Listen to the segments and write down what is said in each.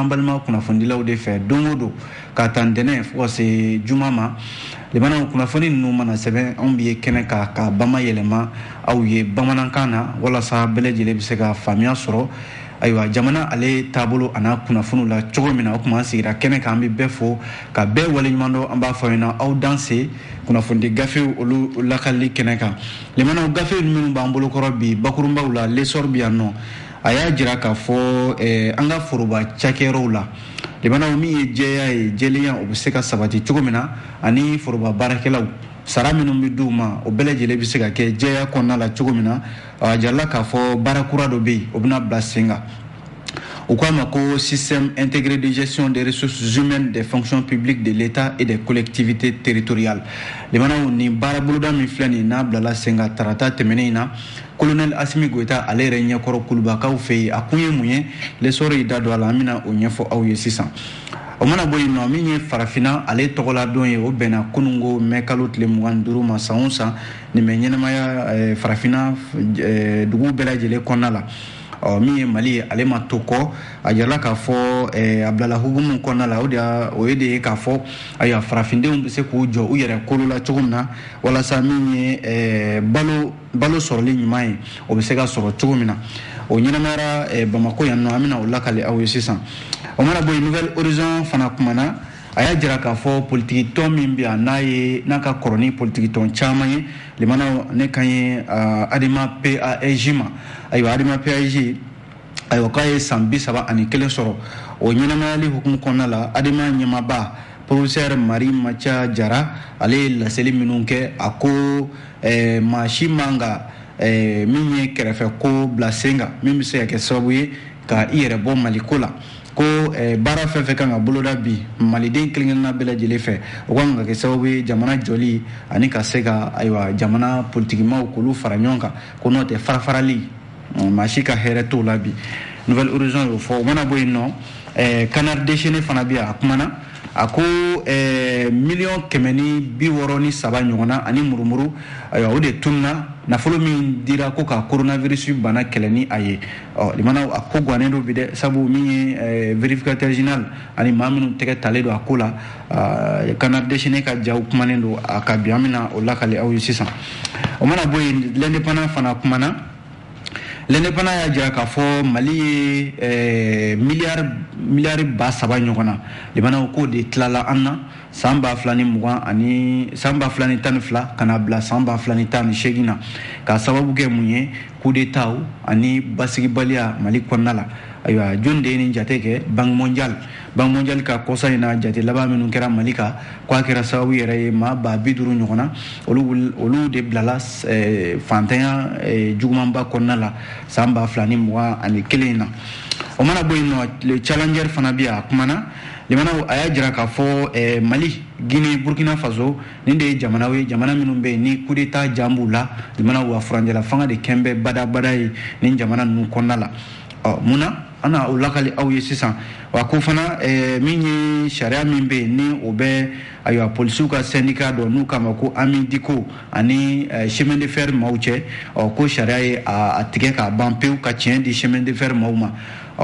an balima kunnafonidilaw de fɛ don o don ka taa ntɛnɛn fo ka se juma ma limanaw kunnafoni ninnu mana sɛbɛn anw bɛ ye kɛnɛ ka bama yɛlɛma aw ye bamanankan na walasa bɛɛ lajɛlen bɛ se ka faamuya sɔrɔ ayiwa jamana ale taabolo a n'a kunnafoniw la cogo min na o tuma an sigira kɛnɛ kan an bɛ bɛɛ fo ka bɛɛ waleɲuman dɔn an b'a fɔ ɲɛna aw danse kunnafonidi gafew olu lakalili kɛnɛ kan limanaw gafe minnu b'an bolokɔrɔ bi bakurunbaw la lesɔr bi yan nɔ a y'a jira k'a fɔ an ka foroba cakɛyɔrɔw la limanaw min ye jɛya ye jɛlenya o bɛ se ka sabati cogo min na ani foroba baarakɛlaw sara minnu bɛ d'u ma o bɛɛ lajɛlen bɛ se ka kɛ jɛya kɔnɔna la cogo min na a jarala k'a fɔ baara kura dɔ bɛ yen o bɛna bila sen kan u k'a ma ko système intégré de gestion des ressources humaines des fonctions publiques de l'État et des collectivités territoriales limanaw ni baara boloda min filɛ nin n'a bilala sen kan tarata tɛmɛnen in na colonel Asimi Goita ale yɛrɛ ɲɛkɔrɔ kulubakaw fɛ yen a kun ye mun ye lesɔrɔ y'i da don a la an bɛna o ɲɛfɔ aw ye sisan o mana bɔ yen nɔ min ye farafinna ale tɔgɔladon ye o bɛnna kunungo mɛ kalo tile 25 ma san o san nin bɛ ɲɛnamaya farafinna dugu bɛɛ lajɛlen kɔnɔna la min ye Mali ye ale ma to kɔ a jirala k'a fɔ a bilala hukumu kɔnɔna la o ye de ye k'a fɔ ayiwa farafindenw bɛ se k'u jɔ u yɛrɛ kolo la cogo min na walasa min ye balo sɔrɔli ɲuman ye o bɛ se ka sɔrɔ cogo min na o ɲɛnamayara Bamako yan nɔ an bɛna o lakale aw ye sisan o mana bɔ yen Nouvelle Horizon fana kumana a y'a jira k'a fɔ politiki tɔn min bɛ yan n'a ka kɔrɔ ni politiki tɔn caman ye limanaw ne kan ye Adima PAEJ ma ayiwa Adima PAEJ ayiwa k'a ye san 31 sɔrɔ o ɲɛnamayali hukumu kɔnɔna la Adima ɲɛmaaba professeur Marie Macha Jara ale ye laseli minnu kɛ a ko maa si man ka min ye kɛrɛfɛ ko bila sen kan min bɛ se ka kɛ sababu ye ka i yɛrɛ bɔ Maliko la ko baara fɛn fɛn kan ka boloda bi maliden kelen-kelenna bɛɛ lajɛlen fɛ o kan ka kɛ sababu ye jamana jɔli ani ka se ka ayiwa jamana politikimaw k'olu fara ɲɔgɔn kan ko n'o tɛ farafarali maa si ka hɛrɛ t'o la bi Nouvelle Horizon y'o fɔ o mana bɔ yen nɔ Canard déchaîné fana bɛ yan a kumana a ko 1,663,000 ɲɔgɔnna ani murumuru ayiwa o de tununa nafolo min dira ko ka coronavirus bana kɛlɛ ni a ye limanaw a ko gannen do bi dɛ sabu min ye vérificateur général ani maa minnu tɛgɛ talen do a ko la Canard déchaîné ka jaw kumanen do a ka bi an bɛna o lakale aw ye sisan o mana bɔ yen l'indépendant fana kumana l'indépendant y'a jira k'a fɔ Mali ye miliyari 3,000 ɲɔgɔnna limanaw k'o de tilala an na san 2020 ani san 2012 ka na bila san 2018 na k'a sababu kɛ mun ye coup d'état ani basigibaliya Mali kɔnɔna la ayiwa jɔn de ye nin jate kɛ Banque mondiale ka kɔsa in na jate laban minnu kɛra Mali kan k'a kɛra sababu yɛrɛ ye maa 50 ɲɔgɔnna olu de bilala fantanya jugumanba kɔnɔna la san 2021 na o mana bɔ yen nɔ le challenger fana bɛ yan a kumana limanaw a y'a jira k'a fɔ Mali Guinée Burkina Faso nin de ye jamanaw ye jamana minnu bɛ yen ni coup d'état jan b'u la limanaw wa furanjɛla fanga de kɛn bɛ badabada ye nin jamana ninnu kɔnɔna la munna an na o lakali aw ye sisan wa ko fana min ye sariya min bɛ yen ni o bɛ ayiwa polisiw ka syndicat dɔ n'u k'a ma ko Amidiko ani chemin de fer maaw cɛ ko sariya ye a tigɛ k'a ban pewu ka tiɲɛ di chemin de fer maaw ma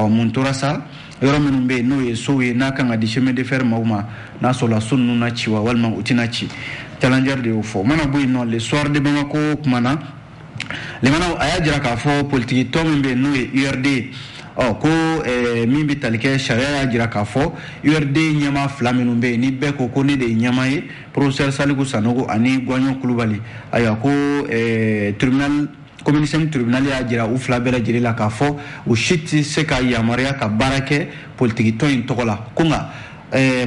mun tora sa yɔrɔ minnu bɛ yen n'o ye sow ye n'a kan ka di chemin de fer maaw ma n'a sɔrɔla so ninnu na ci wa walima u tɛna ci challenger de y'o fɔ o mana bɔ yen nɔ le soir de Bamako kumana limanaw a y'a jira k'a fɔ politiki tɔn min bɛ yen n'o ye URD ko min bɛ tali kɛ sariya y'a jira k'a fɔ URD ɲɛmaa 2 minnu bɛ yen ni bɛɛ ko ne de ye ɲɛmaa ye professeur Saliku Sanogo ani Gwanyo Kulubali ayiwa ko commission tribunal y'a jira u 2 bɛɛ lajɛlen la k'a fɔ u si tɛ se ka yamaruya ka baara kɛ politiki tɔn in tɔgɔ la ko nka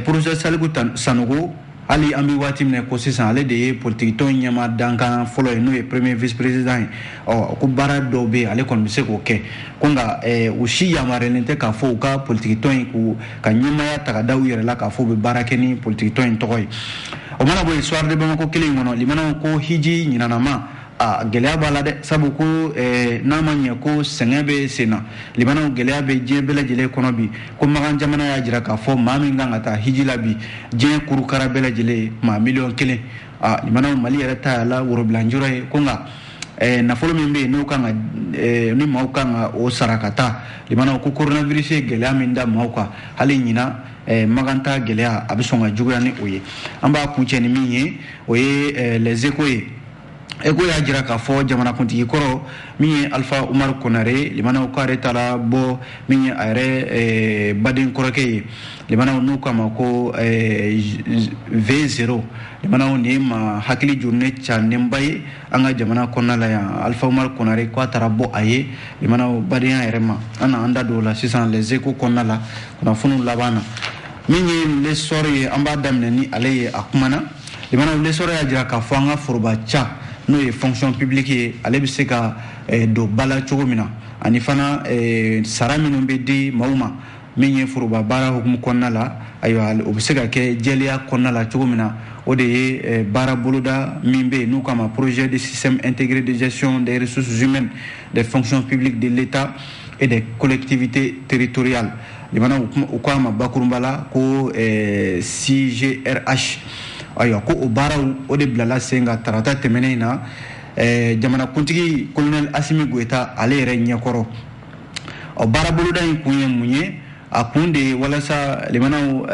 professeur Saliku Sanogo hali an bɛ waati min na ko sisan ale de ye politiki tɔn ɲɛmaa dankan fɔlɔ ye n'o ye premier vice président ye ko baara dɔw bɛ yen ale kɔni bɛ se k'o kɛ ko nka u si yamaruyalen tɛ k'a fɔ u ka politiki tɔn in ka ɲɛmaaya ta ka da u yɛrɛ la k'a fɔ u bɛ baara kɛ ni politiki tɔn in tɔgɔ ye o mana bɔ yen soir de Bamako kelen in kɔnɔ limanaw ko hiji ɲinanama gɛlɛya b'a la dɛ sabu ko n'a ma ɲɛ ko sɛgɛn bɛ sen na limanaw gɛlɛya bɛ diɲɛ bɛɛ lajɛlen kɔnɔ bi ko Magan jamana y'a jira k'a fɔ maa min kan ka taa hiji la bi diɲɛ kurukara bɛɛ lajɛlen maa 1,000,000 limanaw Mali yɛrɛ ta y'a la worobilanjɔrɔ ye ko nka nafolo min be no kan ni maaw kan o sarakata limana ko coronavirus gɛlɛya min da maaw kan hali ɲina maganta gɛlɛya a bɛ sɔn ka juguya ni o ye an b'a kuncɛ ni min ye o ye les échos ye eko y'a jira k'a fɔ jamanakuntigi kɔrɔ min ye Alpha Umaru Konare limanaw k'ale taara bɔ min ye a yɛrɛ baden kɔrɔkɛ ye limanaw n'u k'a ma ko V0 limanaw nin ye ma hakili jurunen canenba ye an ka jamana kɔnɔna la yan Alpha Umaru Konare k'a taara bɔ a ye limanaw badenya yɛrɛ ma an na an da don o la sisan les échos kɔnɔna la kunnafoniw laban na min ye l'essor ye an b'a daminɛ ni ale ye a kumana limanaw l'essor y'a jira k'a fɔ an ka foroba ca n'o ye fonction publique ye ale bɛ se ka don ba la cogo min na ani fana sara minnu bɛ di maaw ma min ye foroba baara hukumu kɔnɔna la ayiwa o bɛ se ka kɛ jɛlenya kɔnɔna la cogo min na o de ye baara boloda min bɛ yen n'u k'a ma projet de système intégré de gestion des ressources humaines des fonctions publiques de l'État et des collectivités territoriales limana u k'a ma bakurunba la ko CGRH ayiwa ko o baaraw o de bilala sen ka tarata tɛmɛnen in na jamanakuntigi colonel Asimi Goita ale yɛrɛ ɲɛkɔrɔ baara boloda in kun ye mun ye a kun de walasa limanaw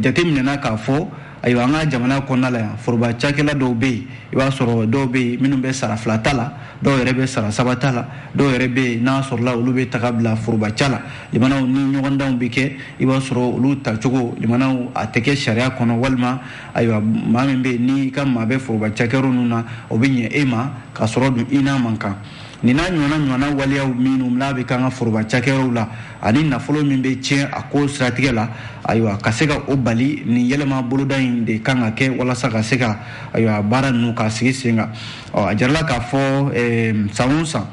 jateminɛna k'a fɔ ayiwa an ka jamana kɔnɔna la yan foroba cakɛla dɔw bɛ yen i b'a sɔrɔ dɔw bɛ yen minnu bɛ sara 2 ta la dɔw yɛrɛ bɛ sara 3 ta la dɔw yɛrɛ bɛ yen n'a sɔrɔla olu bɛ taga bila foroba ca la limanaw ni ɲɔgɔndanw bɛ kɛ i b'a sɔrɔ olu tacogo limanaw a tɛ kɛ sariya kɔnɔ walima ayiwa maa min bɛ yen ni ka maa bɛ foroba cakɛyɔrɔ ninnu na o bɛ ɲɛ e ma k'a sɔrɔ dun i n'a man kan nin n'a ɲɔgɔnna waleyaw minnu n'a bɛ k'an ka foroba cakɛyɔrɔw la ani nafolo min bɛ tiɲɛ a ko siratigɛ la ayiwa ka se ka o bali nin yɛlɛma boloda in de kan ka kɛ walasa ka se ka ayiwa baara ninnu ka sigi sen kan a jarala k'a fɔ san o san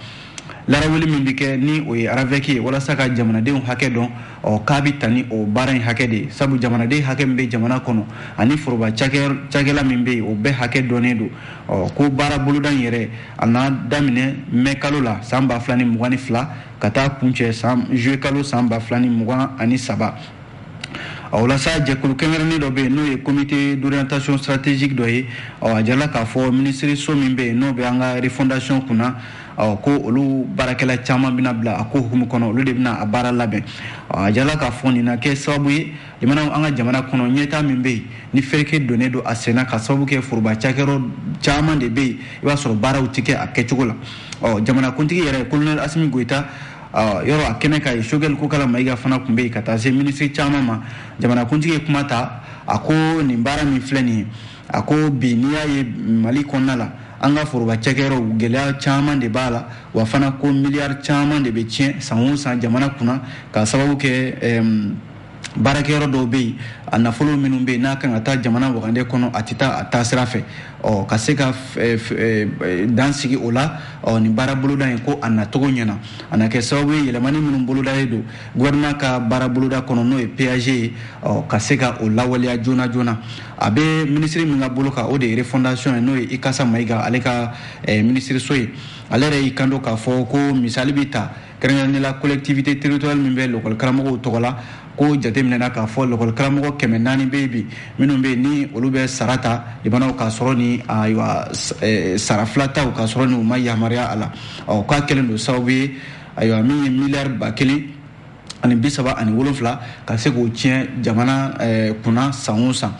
laraweli min bɛ kɛ ni o ye aravɛki ye walasa ka jamanadenw hakɛ dɔn k'a bɛ ta ni o baara in hakɛ de ye sabu jamanaden hakɛ min bɛ jamana kɔnɔ ani foroba cakɛla min bɛ yen o bɛɛ hakɛ dɔnnen don ko baara boloda in yɛrɛ a n'a daminɛ mɛ kalo la san 2022 ka taa kuncɛ juillet kalo san 2023 o la sa jɛkulu kɛnɛrɛnnen dɔ bɛ yen n'o ye comité d'orientation stratégique dɔ ye a jarala k'a fɔ minisiriso min bɛ yen n'o bɛ an ka refondation kunna ko olu baarakɛla caman bɛna bila a ko hukumu kɔnɔ olu de bɛna a baara labɛn a jarala k'a fɔ nin na kɛ sababu ye limanaw an ka jamana kɔnɔ ɲɛtaa min bɛ yen ni fereke donnen don a senna ka sababu kɛ foroba cakɛyɔrɔ caman de bɛ yen i b'a sɔrɔ baaraw tɛ kɛ a kɛcogo la jamanakuntigi yɛrɛ colonel Asimi Goita yɔrɔ a kɛnɛ ka ye Choguel Kokala Mayiga fana tun bɛ yen ka taa se minisiri caman ma jamanakuntigi ye kuma ta a ko nin baara min filɛ nin ye a ko bi n'i y'a ye Mali kɔnɔna la an ka foroba cakɛyɔrɔ gɛlɛya caman de b'a la wa fana ko miliyari caman de bɛ tiɲɛ san o san jamana kunna ka sababu kɛ baarakɛyɔrɔ dɔw bɛ yen a nafolo minnu bɛ yen n'a kan ka taa jamana wagande kɔnɔ a tɛ taa a taasira fɛ ka se ka dan sigi o la nin baara boloda in ko a nacogo ɲɛna a na kɛ sababu ye yɛlɛmani minnu bolodalen don gouvernement ka baara boloda kɔnɔ n'o ye PAG ye ka se ka o lawaleya joona joona a bɛ minisiri min ka bolo kan o de ye refondation ye n'o ye Ikasa Mayiga ale ka minisiriso ye ale yɛrɛ y'i kanto k'a fɔ ko misali bɛ ta kɛrɛnkɛrɛnnenya la collectivité territoriale min bɛ l'école karamɔgɔw tɔgɔ la ko jateminɛna k'a fɔ l'école karamɔgɔ 400 bɛ yen bi minnu bɛ yen ni olu bɛ sara ta limanaw k'a sɔrɔ ni ayiwa sara 2 taw k'a sɔrɔ ni u ma yamaruya a la k'a kɛlen don sababu ye ayiwa min ye miliyari 1,037 ka se k'o tiɲɛ jamana kunna san o san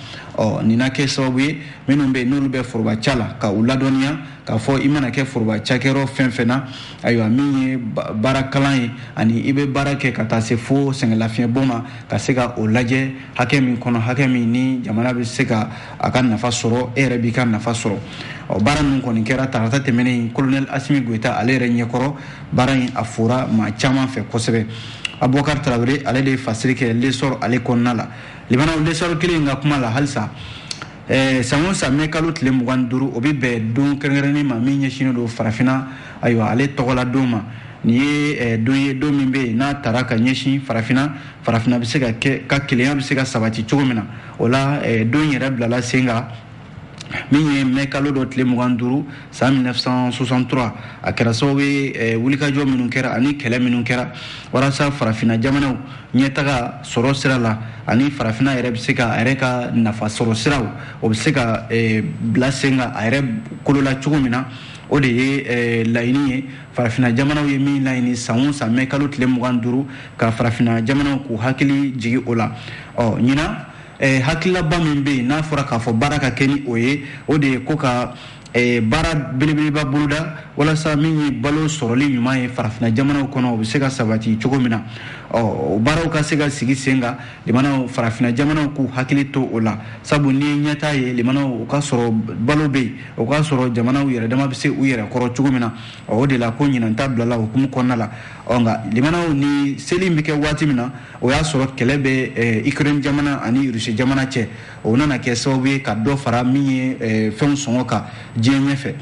nin na kɛ sababu ye minnu bɛ yen n'olu bɛ foroba ca la ka u ladɔnniya k'a fɔ i mana kɛ foroba cakɛyɔrɔ fɛn fɛn na ayiwa min ye baara kalan ye ani i bɛ baara kɛ ka taa se fo sɛngɛlafiɲɛbɔ ma ka se ka o lajɛ hakɛ min kɔnɔ hakɛ min ni jamana bɛ se ka a ka nafa sɔrɔ e yɛrɛ b'i ka nafa sɔrɔ baara ninnu kɔni kɛra tarata tɛmɛnen colonel Asimi Goita ale yɛrɛ ɲɛkɔrɔ baara in a fora maa caman fɛ kosɛbɛ Abubakar Traoré ale de ye fasiri kɛ l'essor ale kɔnɔna la limanaw l'essor kelen ka kuma la halisa san o san mɛ kalo tile 25 o bɛ bɛn don kɛrɛnkɛrɛnnen ma min ɲɛsinnen don farafinna ayiwa ale tɔgɔla don ma nin ye don ye don min bɛ yen n'a taara ka ɲɛsin farafinna bɛ se ka kɛ ka kelenya bɛ se ka sabati cogo min na o la don yɛrɛ bilala sen kan min ye mɛ kalo dɔ tile 25 san 1963 a kɛra sababu ye wulikajɔ minnu kɛra ani kɛlɛ minnu kɛra walasa farafinna jamanaw ɲɛtaga sɔrɔ sira la ani farafinna yɛrɛ bɛ se ka a yɛrɛ ka nafa sɔrɔ siraw o bɛ se ka bila sen kan a yɛrɛ kolola cogo min na o de ye laɲini ye farafina jamanaw ye min laɲini san o san mɛ kalo tile 25 ka farafina jamanaw k'u hakili jigi o la ɲina hakililaba min bɛ yen n'a fɔra k'a fɔ baara ka kɛ ni o ye o de ye ko ka baara belebeleba boloda walasa min ye balo sɔrɔli ɲuman ye farafina jamanaw kɔnɔ o bɛ se ka sabati cogo min na o baaraw ka se ka sigi sen kan limanaw farafina jamanaw k'u hakili to o la sabu ni ɲɛtaa ye limanaw o ka sɔrɔ balo bɛ yen o ka sɔrɔ jamanaw yɛrɛ dama bɛ se u yɛrɛ kɔrɔ cogo min na o de la ko ɲinanta bilala hukumu kɔnɔna la nka limanaw ni seli bɛ kɛ waati min na o y'a sɔrɔ kɛlɛ bɛ Ukraine jamana ani Rusi jamana cɛ o nana kɛ sababu ye ka dɔ fara min ye fɛnw sɔngɔ kan diɲɛ ɲɛfɛ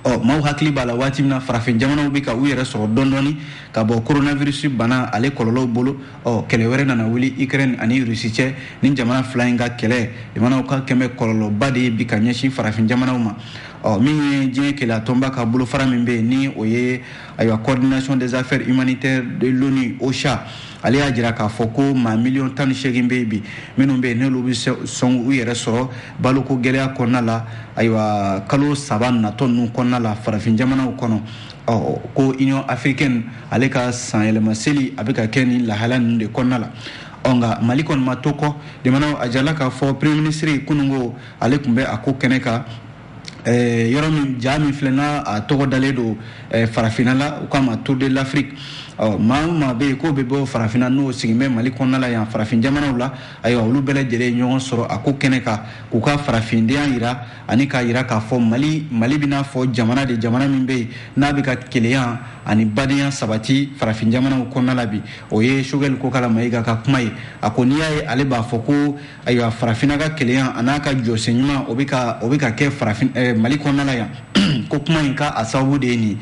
maaw hakili b'a la waati min na farafin jamanaw bɛ ka u yɛrɛ sɔrɔ dɔɔni ka bɔ coronavirus bana ale kɔlɔlɔw bolo kɛlɛ wɛrɛ nana wuli Ukraine ani Rusi cɛ ni jamana fila in ka kɛlɛ jamanaw ka kɛmɛ kɔlɔlɔba de ye bi ka ɲɛsin farafin jamanaw ma min ye diɲɛ kɛlɛ tɔnba ka bolofara min bɛ yen ni o ye coordination des affaires humanitaires de l'ONU OCHA ale y'a jira k'a fɔ ko maa 18 bɛ yen bi minnu bɛ yen n'olu bɛ sɔn u yɛrɛ sɔrɔ baloko gɛlɛya kɔnɔna la kalo 3 natɔ ninnu kɔnɔna la farafin jamanaw kɔnɔ ko Union africaine ale ka san yɛlɛma seli a bɛ ka kɛ ni lahala ninnu de kɔnɔna la nka Mali kɔni ma to kɔ jamanaw a jala k'a fɔ premier ministre kunungo ale tun bɛ a ko kɛnɛ kan yɔrɔ min ja min filɛ n'a a tɔgɔ dalen don farafina la u k'a ma Tour de l'Afrique maa o maa bɛ yen k'o bɛ bɔ farafina n'o sigin bɛ Mali kɔnɔna la yan farafin jamanaw la ayiwa olu bɛɛ lajɛlen ɲɔgɔn sɔrɔ a ko kɛnɛ kan k'u ka farafindenya yira ani k'a yira k'a fɔ Mali bɛ n'a fɔ jamana min bɛ yen n'a bɛ ka kelenya ani badenya sabati farafin jamanaw kɔnɔna la bi o ye Choguel Kokala Mayiga ka kuma ye a ko n'i y'a ye ale b'a fɔ ko ayiwa farafina ka kelenya a n'a ka jɔsen ɲuman o bɛ ka kɛ Mali kɔnɔna la yan ko kuma in ka a sababu de ye nin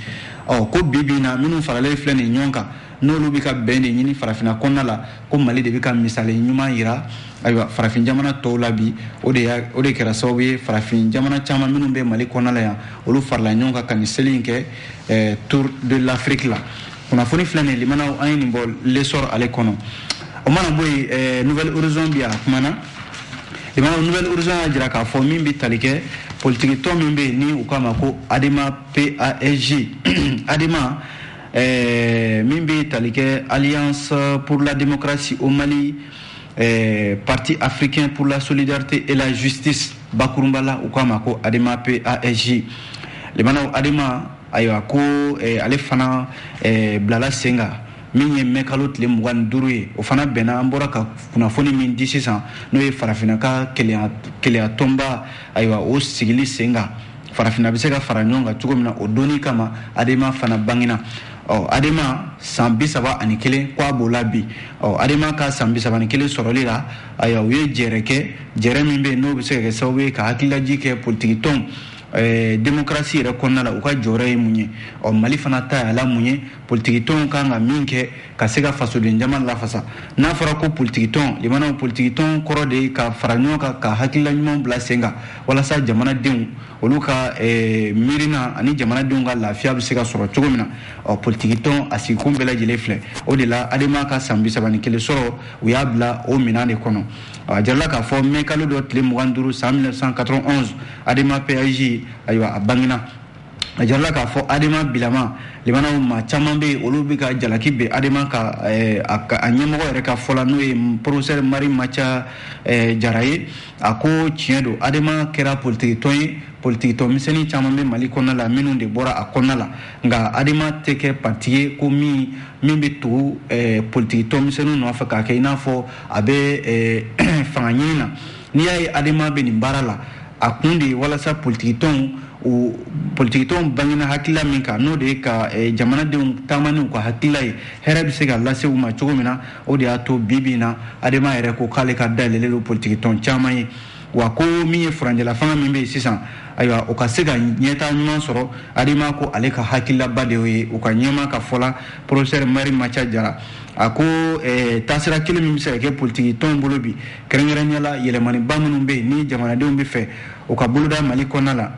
ko bibi na minnu faralen filɛ nin ɲɔgɔn kan n'olu bɛ ka bɛn de ɲini farafina kɔnɔna la ko Mali de bɛ ka misali ɲuman yira ayiwa farafin jamana tɔw la bi o de kɛra sababu ye farafin jamana caman minnu bɛ Mali kɔnɔna la yan olu farala ɲɔgɔn kan ka nin seli in kɛ Tour de l'Afrique la kunnafoni filɛ nin limanaw an ye nin bɔ l'essor ale kɔnɔ o mana bɔ yen Nouvelle Horizon bi a kumana limanaw Nouvelle Horizon y'a jira k'a fɔ min bɛ tali kɛ politiki tɔn min bɛ yen ni u k'a ma ko ADEMA PASJ ADEMA min bɛ tali kɛ Alliance pour la démocratie au Mali Parti africain pour la solidarité et la justice bakurunba la u k'a ma ko ADEMA PASJ limanaw ADEMA ayiwa ko ale fana bilala sen kan min ye mɛ kalo tile 25 ye o fana bɛnna an bɔra ka kunnafoni min di sisan n'o ye farafina ka keleya tɔnba ayiwa o sigili sen kan farafina bɛ se ka fara ɲɔgɔn kan cogo min na o donni kama ADEMA fana bangena ADEMA san 31 ko a b'o la bi ADEMA ka san 31 sɔrɔli la ayiwa u ye jɛrɛ kɛ jɛrɛ min bɛ yen n'o bɛ se ka kɛ sababu ye ka hakilaji kɛ politiki tɔn démocratie yɛrɛ kɔnɔna la u ka jɔyɔrɔ ye mun ye Mali fana ta y'a la mun ye politiki tɔnw kan ka min kɛ ka se ka fasoden jama lafasa n'a fɔra ko politiki tɔn limanaw politiki tɔn kɔrɔ de ye ka fara ɲɔgɔn kan ka hakilila ɲuman bila sen kan walasa jamanadenw olu ka miirina ani jamanadenw ka lafiya bɛ se ka sɔrɔ cogo min na politiki tɔn a sigikun bɛɛ lajɛlen filɛ o de la ADEMA ka san 31 sɔrɔ u y'a bila o minɛn de kɔnɔ a jarala k'a fɔ mai kalo dɔ tile 25 san 1991 ADEMA PASJ ayiwa a bangena a jarala k'a fɔ ADEMA bilama limanaw maa caman bɛ yen olu bɛ ka jalaki bɛn ADEMA ka a ɲɛmɔgɔ yɛrɛ ka fɔ la n'o ye professeur Mari Macha Jara ye a ko tiɲɛ don ADEMA kɛra politiki tɔn ye politiki tɔn misɛnnin caman bɛ Mali kɔnɔna la minnu de bɔra a kɔnɔna la nka ADEMA tɛ kɛ parti ye ko min bɛ tugu politiki tɔn misɛnninw nɔfɛ k'a kɛ i n'a fɔ a bɛ fanga ɲini na n'i y'a ye ADEMA bɛ nin baara la a kun de ye walasa politiki tɔnw bangena hakilila min kan n'o de ye ka jamanadenw taama n'u ka hakilila ye hɛrɛ bɛ se ka lase u ma cogo min na o de y'a to bi na ADEMA yɛrɛ ko k'ale ka dayɛlɛlen don politiki tɔn caman ye wa ko min ye furanjɛla fanga min bɛ yen sisan ayiwa o ka se ka ɲɛtaa ɲuman sɔrɔ ADEMA ko ale ka hakililaba de ye u ka ɲɛma ka fɔla professeur Mari Macha Jara a ko taasira kelen min bɛ se ka kɛ politiki tɔn bolo bi kɛrɛnkɛrɛnnenya la yɛlɛmaniba minnu bɛ yen ni jamanadenw bɛ fɛ u ka boloda Mali kɔnɔna la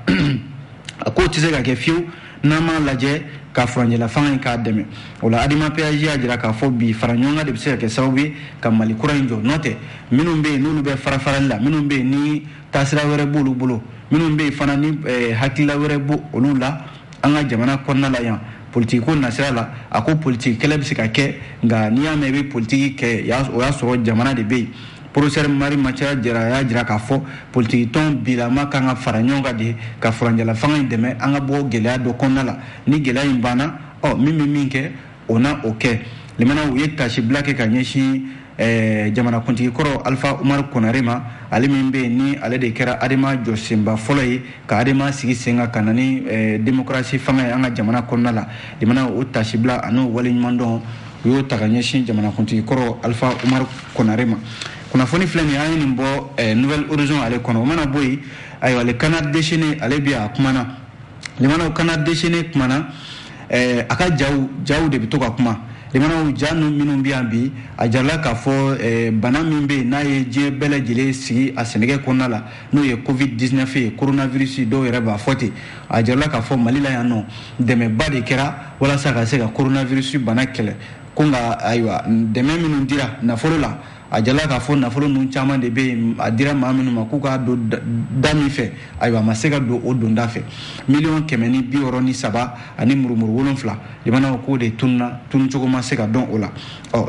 a ko tɛ se ka kɛ fiyewu n'an m'a lajɛ ka furanjɛla fanga in k'a dɛmɛ o la ADEMA PASJ y'a jira k'a fɔ bi fara ɲɔgɔn kan de bɛ se ka kɛ sababu ye ka Mali kura in jɔ n'o tɛ minnu bɛ yen n'olu bɛ fara-farali la minnu bɛ yen ni taasira wɛrɛ b'olu bolo minnu bɛ yen fana ni hakilila wɛrɛ b' olu la anga jamana konna la yan politique ko nasira la ako politique kele bi se ka kɛ nga ni ya mebe politique kɛ o ya sɔrɔ jamana de be professeur Mari Macha jira k'a fɔ politique ton bilama kan ka fara ɲɔgɔn kan de ka furanjala fanga in dɛmɛ an ka bɔ gɛlɛya dɔ kɔnɔna la ni gɛlɛya in banna min bɛ min kɛ o na o kɛ limana u ye tasibila kɛ ka ɲɛsin jamana kuntigi kɔrɔ Alpha Umar Konare ma ale min bɛ ni ale de kɛra adema jɔsenba fɔlɔ ye ka adema sigi sen kan ka na ni démocratie fanga ye an ka jamana kɔnɔna la limana o tasibila an'o wale ɲuman dɔn u y'o ta ka ɲɛsin jamana kuntigi kɔrɔ Alpha Umar Konare ma kunnafoni filɛ nin an ye nin bɔ Nouvelle Horizon ale kɔnɔ o mana bɔ yen ayiwa ale Canard déchaîné ale bi a kumana limana o Canard déchaîné kumana a ka jaw de bi to ka kuma limana o ja minnu bi yan bi a jarala k'a fɔ bana min bɛ yen n'a ye diɲɛ bɛɛ lajɛlen sigi a sɛnɛgɛ kɔnɔna la n'o ye Covid-19 ye coronavirus dɔw yɛrɛ b'a fɔ ten a jarala k'a fɔ Mali la yan nɔ dɛmɛba de kɛra walasa ka se ka coronavirus bana kɛlɛ ko nka ayiwa dɛmɛ minnu dira nafolo la a jarala k'a fɔ nafolo ninnu caman de bɛ yen a dira maa minnu ma k'u k'a don da min fɛ ayiwa a ma se ka don o donda fɛ $1,260,000 ani murumuru 7 limana k'o de tuncogo ma se ka dɔn o la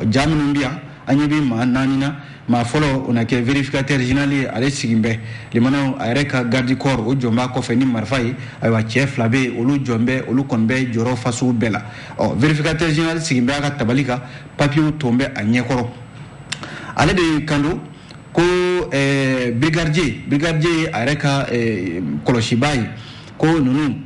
ja minnu bɛ yan an ɲɛ bɛ maa 4 na maa fɔlɔ o na kɛ vérificateur général ye ale sigin bɛ limana a yɛrɛ ka garde corps o jɔn b'a kɔfɛ ni marifa ye ayiwa cɛ 2 bɛ yen olu jɔn bɛ olu kɔni bɛ jɔyɔrɔ fasugu bɛɛ la vérificateur général sigin bɛ a ka tabali kan papier ton bɛ a ɲɛkɔrɔ ale de kando ko brigadier a yɛrɛ ka kɔlɔsiba ye ko ninnu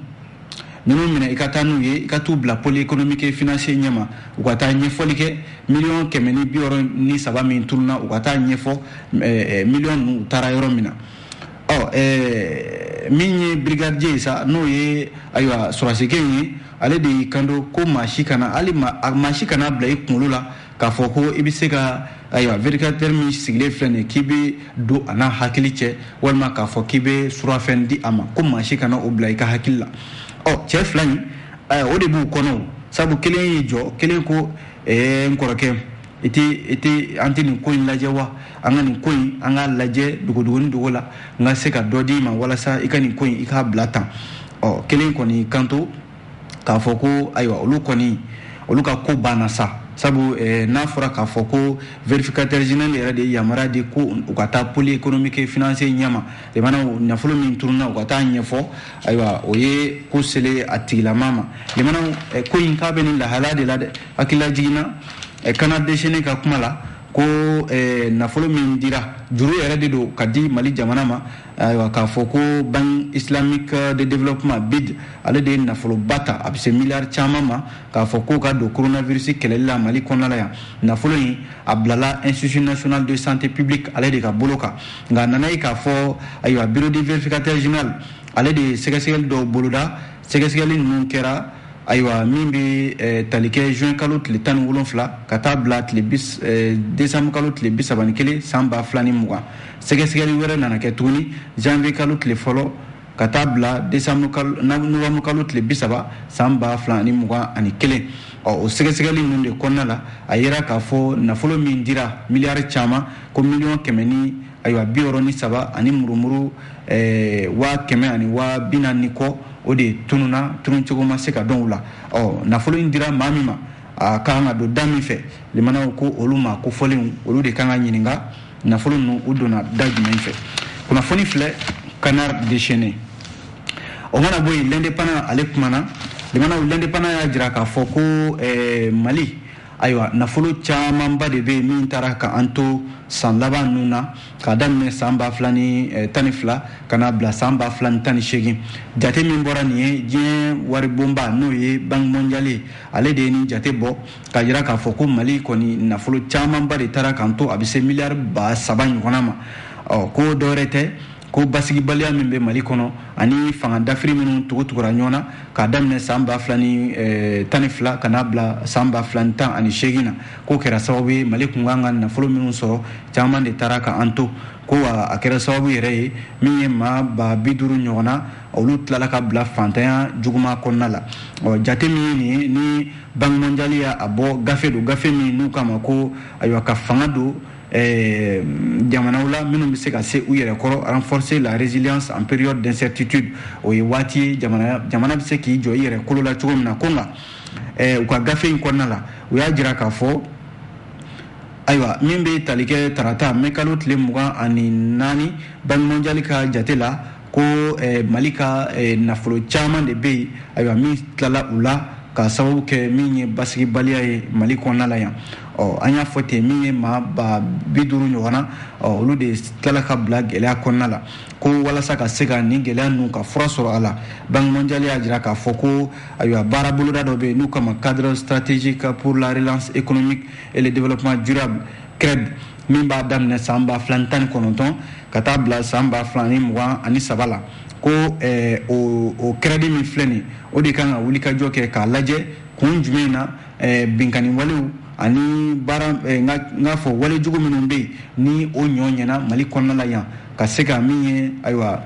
minɛ i ka taa n'u ye i ka t'u bila pôle économique et financier ɲɛma u ka taa ɲɛfɔli kɛ $1,263 min turuna u ka taa ɲɛfɔ million ninnu u taara yɔrɔ min na min ye brigadier sa n'o ye ayiwa sɔrɔsikɛ ye ale de y'i kanto ko maa si kana bila i kunkolo la k'a fɔ ko i bɛ se ka ayiwa vérificateur min sigilen filɛ nin k'i bɛ don a n'a hakili cɛ walima k'a fɔ k'i bɛ surafɛn di a ma ko maa si kana o bila i ka hakili la cɛ 2 in o de b'u kɔnɔ sabu kelen y'i jɔ kelen ko n kɔrɔkɛ an tɛ nin ko in lajɛ wa an ka nin ko in an k'a lajɛ dogo la n ka se ka dɔ d'i ma walasa i ka nin ko in i k'a bila tan kelen kɔni kanto k'a fɔ ko ayiwa olu ka ko banna sa sabu n'a fɔra k'a fɔ ko vérificateur général yɛrɛ de yamaruya di ko u ka taa pôle économique et financier ɲɛma limana nafolo min turuna u ka taa ɲɛfɔ ayiwa o ye ko sele a tigilama ma limana ko in k'a bɛ nin lahala de la dɛ hakilila jiginna Canard déchaîné ka kuma la ko nafolo min dira juru yɛrɛ de don ka di Mali jamana ma ayiwa k'a fɔ ko Banque islamique de développement BID ale de ye nafolo ba ta a bɛ se miliyari caman ma k'a fɔ k'o ka don coronavirus kɛlɛli la Mali kɔnɔna la yan nafolo in a bilala Institut national de santé publique ale de ka bolo kan nka a nana ye k'a fɔ ayiwa bureau de vérificateur général ale de ye sɛgɛsɛgɛli dɔw boloda sɛgɛsɛgɛli ninnu kɛra ayiwa min bɛ tali kɛ juin kalo tile 17 ka taa bila décembre kalo tile 31 san 2020 sɛgɛsɛgɛli wɛrɛ nana kɛ tuguni janvier kalo tile fɔlɔ ka taa bila novembre kalo tile 30 san 2021 o sɛgɛsɛgɛli ninnu de kɔnɔna la a yera k'a fɔ nafolo min dira miliyari caman ko $1,263 ani murumuru 100,000 ani 40,000 kɔ o de tununcogo ma se ka dɔn u la nafolo in dira maa min ma a kan ka don da min fɛ limanaw ko olu ma ko fɔlenw olu de kan ka ɲininka nafolo ninnu u donna da jumɛn fɛ kunnafoni filɛ Canard déchaîné o mana bɔ yen l'indépendant ale kumana limanaw l'indépendant y'a jira k'a fɔ ko Mali ayiwa nafolo camanba de bɛ yen min taara ka an to san laban ninnu na k'a daminɛ san 2012 ka na bila san 2018 jate min bɔra nin ye diɲɛ waribonba n'o ye Banque mondiale ale de ye nin jate bɔ k'a jira k'a fɔ ko Mali kɔni nafolo camanba de taara k'an to a bɛ se miliyari 3 ɲɔgɔnna ma ko dɔwɛrɛ tɛ ko basigibaliya min bɛ Mali kɔnɔ ani fanga dafiri minnu tugura ɲɔgɔn na k'a daminɛ san 2012 ka na bila san 2018 na ko kɛra sababu ye Mali kun kan ka nafolo minnu sɔrɔ caman de taara ka an to ko a kɛra sababu yɛrɛ ye min ye maa 50 ɲɔgɔn na olu tilala ka bila fantanya juguma kɔnɔna la jate min ye nin ni Banque mondiale y'a bɔ gafe min n'u kama ko ayiwa ka fanga don jamanaw la minnu bɛ se ka se u yɛrɛ kɔrɔ renforcer la résilience en période d'incertitude o ye waati ye jamana bɛ se k'i jɔ i yɛrɛ kolo la cogo min na ko nka u ka gafe in kɔnɔna la u y'a jira k'a fɔ ayiwa min bɛ tali kɛ tarata mai kalo tile 24 Banque mondiale ka jate la ko Mali ka nafolo caman de bɛ yen ayiwa min tilala u la ka sababu kɛ min ye basigibaliya ye Mali kɔnɔna la yan an y'a fɔ ten min ye maa ba 50 ɲɔgɔn na olu de tilala ka bila gɛlɛya kɔnɔna la ko walasa ka se ka nin gɛlɛya ninnu ka fura sɔrɔ a la Banque mondiale y'a jira k'a fɔ ko ayiwa baara boloda dɔ bɛ yen n'u kama cadre stratégique pour la relance économique et le développement durable CRED min b'a daminɛ san 2019 ka taa bila san 2023 la ko o CRED min filɛ nin o de kan ka wuli ka jɔ kɛ k'a lajɛ kun jumɛn na binkani walew ani baara n'a fɔ wale jugu minnu bɛ yen ni o ɲɔ ɲɛna Mali kɔnɔna la yan ka se ka min ye ayiwa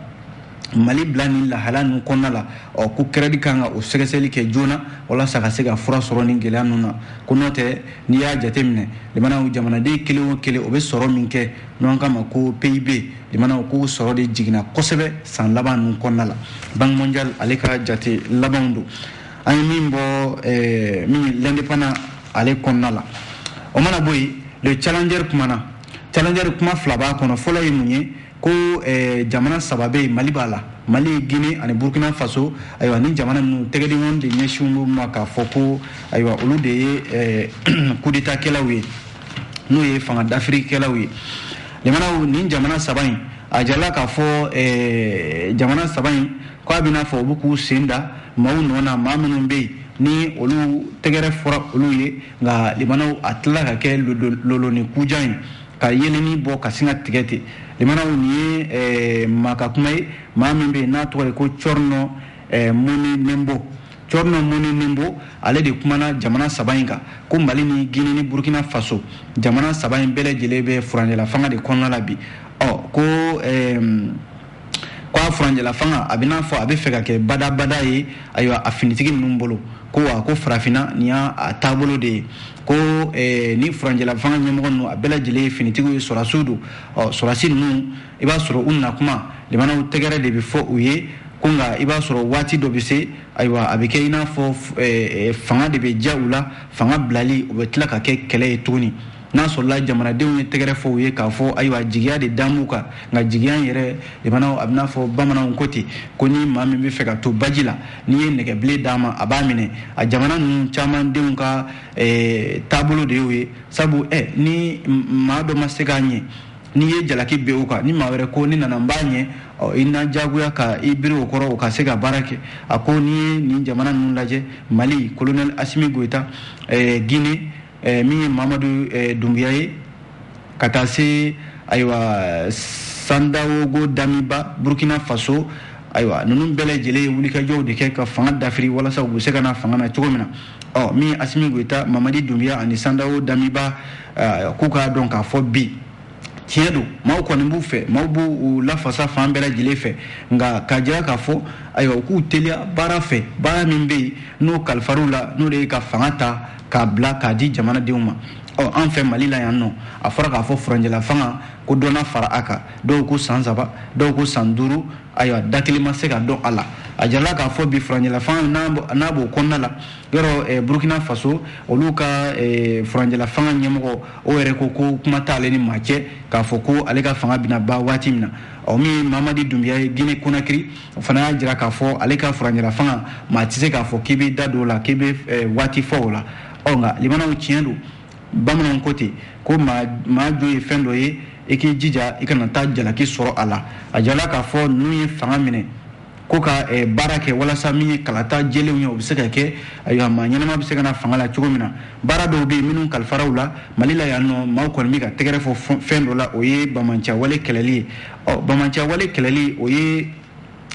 Mali bila ni lahala ninnu kɔnɔna la ko CRED kan ka o sɛgɛsɛgɛli kɛ joona walasa ka se ka fura sɔrɔ ni gɛlɛya ninnu na ko n'o tɛ n'i y'a jateminɛ jamanaden kelen o kelen o bɛ sɔrɔ min kɛ n'an k'a ma ko PIB k'o sɔrɔ de jiginna kosɛbɛ san laban ninnu kɔnɔna la Banque mondiale ale ka jate labanw don an ye min bɔ min l'indépendant ale kɔnɔna la o mana bɔ yen le challenger kuma fila b'a kɔnɔ fɔlɔ ye mun ye ko jamana saba bɛ yen Mali b'a la Mali Guinée ani Burkina Faso ayiwa ni jamana ninnu tɛgɛdenw de ɲɛsin ma k'a fɔ ko ayiwa olu de ye coup d'état kɛlaw ye n'o ye fanga dafiri kɛlaw ye ni jamana saba in a jarala k'a fɔ jamana saba in k'a bɛna fɔ u bɛ k'u sen da maaw nɔ na maa minnu bɛ yen ni olu tɛgɛrɛ fɔra olu ye nka limanaw a tilala ka kɛ loloni kujan ye ka yeleni bɔ ka sin ka tigɛ ten limanaw nin ye maa ka kuma ye maa min bɛ yen n'a tɔgɔ ye ko Tchorno Moni Nembo ale de kumana jamana saba in kan ko Mali ni Guinée ni Burkina Faso jamana saba in bɛɛ lajɛlen bɛ furanjɛla fanga de kɔnɔna la bi ko a furanjɛla fanga a bɛ n'a fɔ a bɛ fɛ ka kɛ badabada ye ayiwa a finitigi ninnu bolo ko farafinna nin y'a taabolo de ye ko ni furanjɛla fanga ɲɛmɔgɔ ninnu a bɛɛ lajɛlen ye finitigiw ye sɔrɔdasiw don sɔrɔdasi ninnu i b'a sɔrɔ u nakuma limanaw tɛgɛrɛ de bɛ fɔ u ye ko nka i b'a sɔrɔ waati dɔ bɛ se ayiwa a bɛ kɛ i n'a fɔ fanga de bɛ diya u la fanga bilali o bɛ tila ka kɛ kɛlɛ ye tuguni n'a sɔrɔla jamanadenw ye tɛgɛrɛ fɔ u ye k'a fɔ ayiwa jigiya de dan b'u kan nka jigiya yɛrɛ limanaw a bɛ n'a fɔ bamananw ko ten ko ni maa min bɛ fɛ ka to baji la n'i ye nɛgɛbilen d'a ma a b'a minɛ a jamana ninnu caman denw ka taabolo de y'o ye sabu ni maa dɔ ma se k'a ɲɛ n'i ye jalaki bɛn o kan ni maa wɛrɛ ko ni nana n b'a ɲɛ i na diyagoya ka i biri o kɔrɔ o ka se ka baara kɛ a ko n'i ye nin jamana ninnu lajɛ Mali colonel Assimi Goïta Guinée min ye Mamadu Doumbouya ye ka taa se ayiwa Sandaogo Damiba Burkina Faso ayiwa ninnu bɛɛ lajɛlen ye wulikajɔw de kɛ ka fanga dafiri walasa u bɛ se ka na fanga na cogo min na min ye Assimi Goïta Mamadi Doumbouya ani Sandaogo Damiba k'u k'a dɔn k'a fɔ bi tiɲɛ don maaw kɔni b'u fɛ maaw b'u lafasa fan bɛɛ lajɛlen fɛ nka k'a jira k'a fɔ ayiwa u k'u teliya baara fɛ baara min bɛ yen n'o kalifar'u la n'o de ye ka fanga ta k'a bila k'a di jamanadenw ma an fɛ Mali la yan nɔ a fɔra k'a fɔ furanjɛla fanga ko dɔ na fara a kan dɔw ko san 3 dɔw ko san 5 ayiwa da kelen ma se ka dɔn a la a jarala k'a fɔ bi furanjɛla fanga n'a b'o kɔnɔna la yɔrɔ Burkina Faso olu ka furanjɛla fanga ɲɛmɔgɔ o yɛrɛ ko kuma t'ale ni maa cɛ k'a fɔ ko ale ka fanga bɛna ban waati min na min ye Mamadi Doumbouya ye Guinée Conakry o fana y'a jira k'a fɔ ale ka furanjɛla fanga maa tɛ se k'a fɔ k'i bɛ da don o la k'i bɛ waati fɔ o la nka limanaw tiɲɛ don bamananw ko ten ko maa jo ye fɛn dɔ ye i k'i jija i kana taa jalaki sɔrɔ a la a jarala k'a fɔ ninnu ye fanga minɛ ko ka baara kɛ walasa min ye kalata jɛlenw ye o bɛ se ka kɛ ayiwa maa ɲɛnama bɛ se ka na fanga la cogo min na baara dɔw bɛ yen minnu kalifaraw la Mali la yan nɔ maaw kɔni bɛ ka tɛgɛrɛ fɔ fɛn dɔ la o ye bamanciya wale kɛlɛli ye bamanciya wale kɛlɛli o ye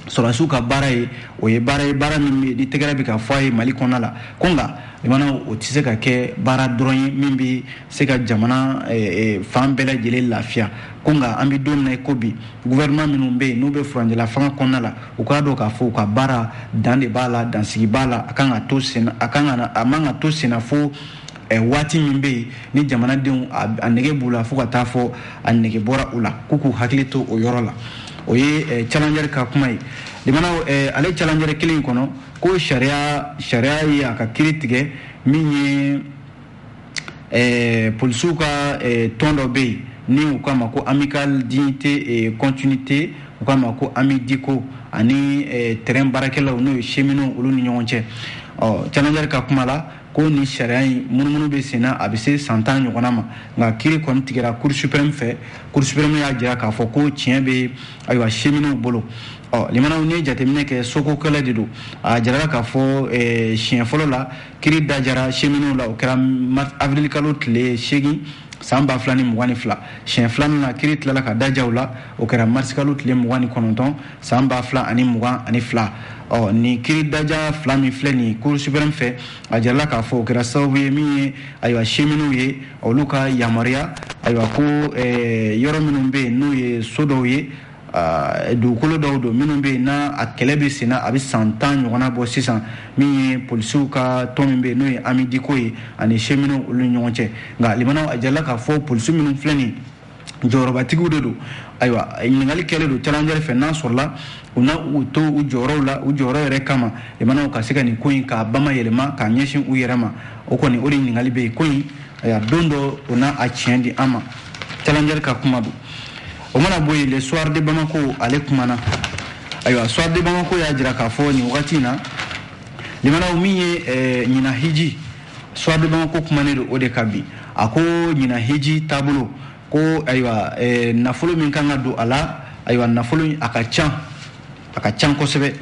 sɔrɔdasiw ka baara ye o ye baara ye baara min bɛ ni tɛgɛrɛ bɛ ka fɔ a ye Mali kɔnɔna la ko nka limanaw o tɛ se ka kɛ baara dɔrɔn ye min bɛ se ka jamana fan bɛɛ lajɛlen lafiya ko nka an bɛ don min na ko bi gouvernement minnu bɛ yen n'u bɛ furanjɛla fanga kɔnɔna la u k'a dɔn k'a fɔ u ka baara dan de b'a la dansigi b'a la a man ka to senna fo waati min bɛ yen ni jamanadenw a nege b'u la fo ka taa fɔ a nege bɔra u la k'u k'u hakili to o yɔrɔ la o ye challenger ka kuma ye limanaw ale challenger kelen kɔnɔ ko sariya ye a ka kiiri tigɛ min ye polisiw ka tɔn dɔ bɛ yen ni u k'a ma ko amical dignité et continuité u k'a ma ko amidiko ani terrain baarakɛlaw n'o ye cheminot olu ni ɲɔgɔn cɛ challenger ka kuma la ko ni sariya in munumunu bɛ sen na a bɛ se san 10 ɲɔgɔnna ma nka kiiri kɔni tigɛra cour suprême fɛ cour suprême y'a jira k'a fɔ ko tiɲɛ bɛ ayiwa cheminot bolo limanaw ni jateminɛ kɛ soko kɛlɛ de don a jarala k'a fɔ siɲɛ fɔlɔ la kiiri dajara cheminot la o kɛra avril kalo tile 8 san 2022 siɲɛ filanan na kiiri tilala ka dajaw la o kɛra mars kalo tile 29 san 2022 ni kiiri daja fila min filɛ nin cour suprême fɛ a jarala k'a fɔ o kɛra sababu ye min ye ayiwa cheminot ye olu ka yamaruya ayiwa ko yɔrɔ minnu bɛ yen n'o ye so dɔw ye dugukolo dɔw don minnu bɛ yen n'a a kɛlɛ bɛ sen na a bɛ san 10 ɲɔgɔnna bɔ sisan min ye polisiw ka tɔn min bɛ yen n'o ye amidiko ye ani cheminot olu ni ɲɔgɔn cɛ nka limanaw a jarala k'a fɔ polisiw minnu filɛ nin jɔyɔrɔbatigiw de don ayiwa ɲininkali kɛlen don challenger fɛ n'a sɔrɔla u na u to u jɔyɔrɔw la u jɔyɔrɔ yɛrɛ kama limanaw ka se ka nin ko in k'a bamayɛlɛma k'a ɲɛsin u yɛrɛ ma o kɔni o de ɲininkali bɛ yen ko in don dɔ o n'a a tiɲɛ di an ma challenger ka kuma don o mana bɔ yen le soir de Bamako ale kumana ayiwa soir de Bamako y'a jira k'a fɔ nin wagati in na limanaw min ye ɲina hiji soir de Bamako kumanen don o de ka bi a ko ɲina hiji taabolo ko ayiwa nafolo min kan ka don a la ayiwa nafolo a ka can kosɛbɛ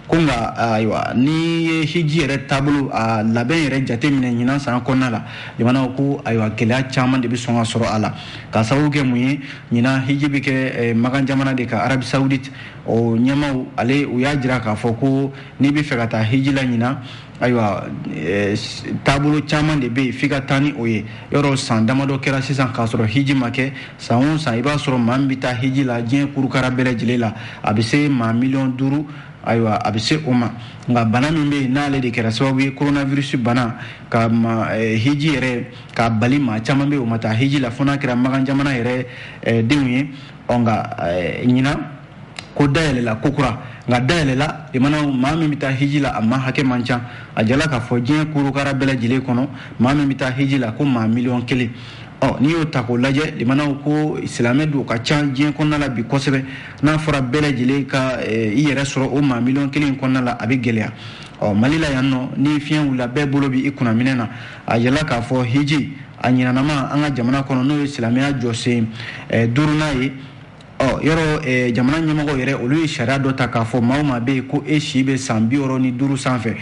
ko nka ayiwa ni ye hiji yɛrɛ taabolo a labɛn yɛrɛ jate minɛ ɲinan san kɔnɔna la limanaw ko ayiwa gɛlɛya caman de bɛ sɔn ka sɔrɔ a la k'a sababu kɛ mun ye ɲinan hiji bɛ kɛ Magan jamana de ka Arabi Saoudite o ɲɛmaw ale u y'a jira k'a fɔ ko n'i bɛ fɛ ka taa hiji la ɲinan ayiwa taabolo caman de bɛ yen f'i ka taa ni o ye yɔrɔ san damadɔ kɛra sisan k'a sɔrɔ hiji ma kɛ san o san i b'a sɔrɔ maa min bɛ taa hiji la diɲɛ kurukara bɛɛ lajɛlen la a bɛ se maa 5,000,000 ayiwa a bɛ se o ma nka bana min bɛ yen n'ale de kɛra sababu ye coronavirus bana ka hiji yɛrɛ ka bali maa caman bɛ yen o ma taa hiji la fo n'a kɛra Magan jamana yɛrɛ denw ye nka ɲinan ko dayɛlɛla ko kura nka dayɛlɛla limanaw maa min bɛ taa hiji la a maa hakɛ man ca a jala k'a fɔ diɲɛ kurukara bɛɛ lajɛlen kɔnɔ maa min bɛ taa hiji la ko maa 1,000,000 n'i y'o ta k'o lajɛ limanaw ko silamɛ don ka ca diɲɛ kɔnɔna la bi kosɛbɛ n'a fɔra bɛɛ lajɛlen ka i yɛrɛ sɔrɔ o maa 1,000,000 kɔnɔna la a bɛ gɛlɛya Mali la yan nɔ ni fiɲɛ wulila bɛɛ bolo bɛ i kunna minɛ na a jala k'a fɔ hiji a ɲinanama an ka jamana kɔnɔ n'o ye silamɛya jɔsen 5nan ye yɔrɔ jamana ɲɛmɔgɔ yɛrɛ olu ye sariya dɔ ta k'a fɔ maa o maa bɛ yen ko e si bɛ san 65 sanfɛ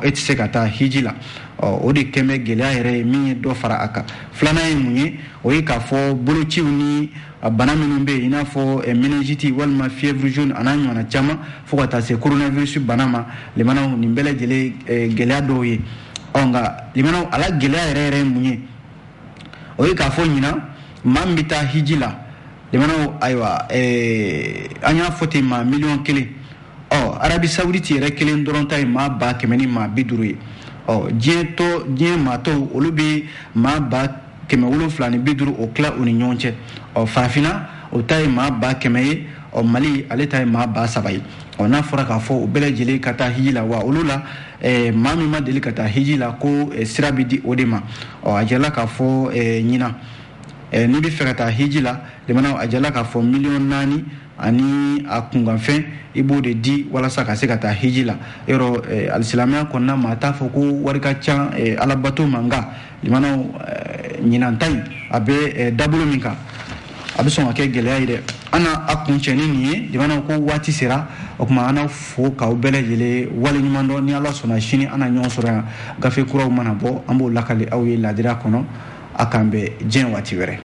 e tɛ se ka taa hiji la o de kɛn bɛ gɛlɛya yɛrɛ ye min ye dɔ fara a kan filanan ye mun ye o ye k'a fɔ bolociw ni bana minnu bɛ yen i n'a fɔ meningite walima fièvre jaune a n'a ɲɔgɔnna caman fo ka taa se coronavirus bana ma limanaw nin bɛɛ lajɛlen gɛlɛya dɔw ye nka limanaw ala gɛlɛya yɛrɛ ye mun ye o ye k'a fɔ ɲinan maa min bɛ taa hiji la limanaw ayiwa an y'a fɔ ten maa 1,000,000 Arabi Saoudite yɛrɛ kelen dɔrɔn ta ye maa 100,000 ni maa 50 ye diɲɛ maa tɔw olu bɛ maa 1,750 ni 50 o tila u ni ɲɔgɔn cɛ farafinna o ta ye maa 100,000 ye Mali ale ta ye maa 3,000 ye n'a fɔra k'a fɔ u bɛɛ lajɛlen ka taa hiji la wa olu la maa min ma deli ka taa hiji la ko sira bɛ di o de ma a jala k'a fɔ ɲinan n'i bɛ fɛ ka taa hiji la limanaw a jala k'a fɔ 4,000,000 ani a kunkanfɛn i b'o de di walasa ka se ka taa hiji la yɔrɔ alisilamɛya kɔnɔna maa t'a fɔ ko wari ka ca alabato ma nka limanaw ɲinan ta in a bɛ dabolo min kan a bɛ sɔn ka kɛ gɛlɛya ye dɛ an a kuncɛ ni nin ye limanaw ko waati sera o tuma an fo k'aw bɛɛ lajɛlen waleɲuman dɔn ni ala sɔnna sini an na ɲɔgɔn sɔrɔ yan gafe kuraw mana bɔ an b'o lakali aw ye ladira kɔnɔ a k'an bɛn diɲɛ waati wɛrɛ